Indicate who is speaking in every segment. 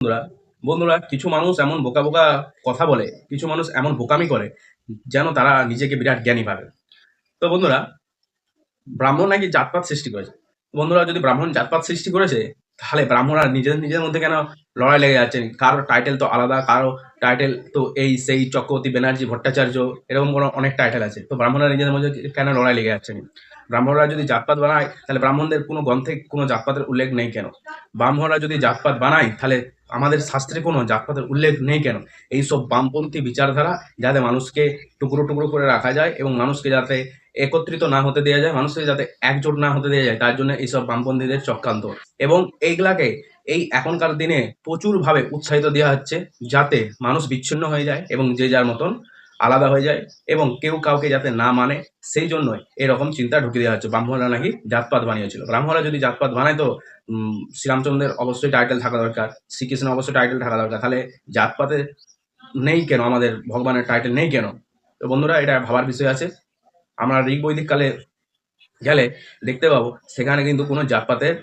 Speaker 1: বন্ধুরা বন্ধুরা কিছু মানুষ এমন বোকা বোকা কথা বলে, কিছু মানুষ এমন বোকামি করে যেন তারা নিজেকে বিরাট জ্ঞানী ভাবে। তো বন্ধুরা, ব্রাহ্মণ নাকি জাতপাত সৃষ্টি করেছে। বন্ধুরা, যদি ব্রাহ্মণ জাতপাত সৃষ্টি করেছে, তাহলে ব্রাহ্মণরা নিজেদের নিজেদের মধ্যে কেন লড়াই লেগে যাচ্ছে? কারো টাইটেল তো আলাদা, কারো টাইটেল তো এই সেই চক্রবর্তী ব্যানার্জি ভট্টাচার্য, এরকম কোনো অনেক টাইটেল আছে। তো ব্রাহ্মণরা নিজেদের মধ্যে কেন লড়াই লেগে যাচ্ছে? ব্রাহ্মণরা যদি জাতপাত বানায়, তাহলে ব্রাহ্মণদের কোনো গ্রন্থে কোনো জাতপাতের উল্লেখ নেই কেন? ব্রাহ্মণরা যদি জাতপাত বানায়, তাহলে আমাদের শাস্ত্রে কোনো জাতপাতের উল্লেখ নেই কেন? এইসব বামপন্থী বিচারধারা, যাতে মানুষকে টুকরো টুকরো করে রাখা যায় এবং মানুষকে যাতে একত্রিত না হতে দেওয়া যায়, মানুষকে যাতে একজোট না হতে দেওয়া যায়, তার জন্য এইসব বামপন্থীদের চক্রান্ত। এবং এইগুলাকে এই এখনকার দিনে প্রচুরভাবে উৎসাহিত দেওয়া হচ্ছে, যাতে মানুষ বিচ্ছিন্ন হয়ে যায় এবং যে যার মতন আলাদা হয়ে যায় এবং কেউ কাউকে যাতে না মানে, সেই জন্যই এরকম চিন্তা ঢুকিয়ে দেওয়া হচ্ছে। ব্রাহ্মণরা নাকি জাতপাত বানিয়েছিল। ব্রাহ্মণরা যদি জাতপাত বানায়, তো শ্রীরামচন্দ্রের অবশ্যই টাইটেল থাকা দরকার, শ্রীকৃষ্ণ অবশ্যই টাইটেল থাকা দরকার। তাহলে জাতপাতে নেই কেন? আমাদের ভগবানের টাইটেল নেই কেন? তো বন্ধুরা, এটা ভাবার বিষয় আছে। আমরা ঋগ বৈদিক কালে গেলে দেখতে পাবো, সেখানে কিন্তু কোনো জাতপাতের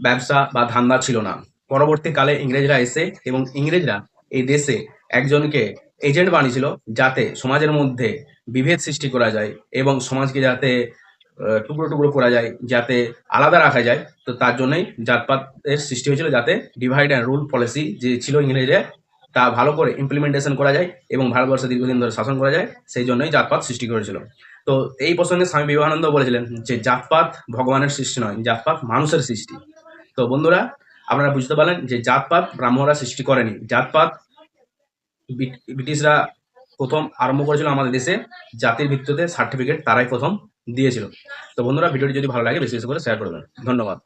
Speaker 1: ব্যবসা বা ধান্দা ছিল না। পরবর্তীকালে ইংরেজরা এসে এবং ইংরেজরা এই দেশে একজনকে এজেন্ট বানিয়েছিল, যাতে সমাজের মধ্যে বিভেদ সৃষ্টি করা যায় এবং সমাজকে যাতে টুকরো টুকরো করা যায়, যাতে আলাদা রাখা যায়। তো তার জন্যই জাতপাতের সৃষ্টি হয়েছিল, যাতে ডিভাইড অ্যান্ড রুল পলিসি যে ছিল ইংরেজের, তা ভালো করে ইমপ্লিমেন্টেশন করা যায় এবং ভারতবর্ষে দীর্ঘদিন ধরে শাসন করা যায়। সেই জন্যই জাতপাত সৃষ্টি করেছিল। তো এই প্রসঙ্গে স্বামী বিবেকানন্দ বলেছিলেন যে জাতপাত ভগবানের সৃষ্টি নয়, জাতপাত মানুষের সৃষ্টি। তো বন্ধুরা, আপনারা বুঝতে পারলেন যে জাতপাত ব্রাহ্মণরা সৃষ্টি করেনি। জাতপাত ব্রিটিশরা প্রথম আরম্ভ করেছিল আমাদের দেশে। জাতির ভিত্তিতে সার্টিফিকেট তারাই প্রথম দিয়েছিল। তো বন্ধুরা, ভিডিওটি যদি ভালো লাগে বেশি বেশি করে শেয়ার করবেন। ধন্যবাদ।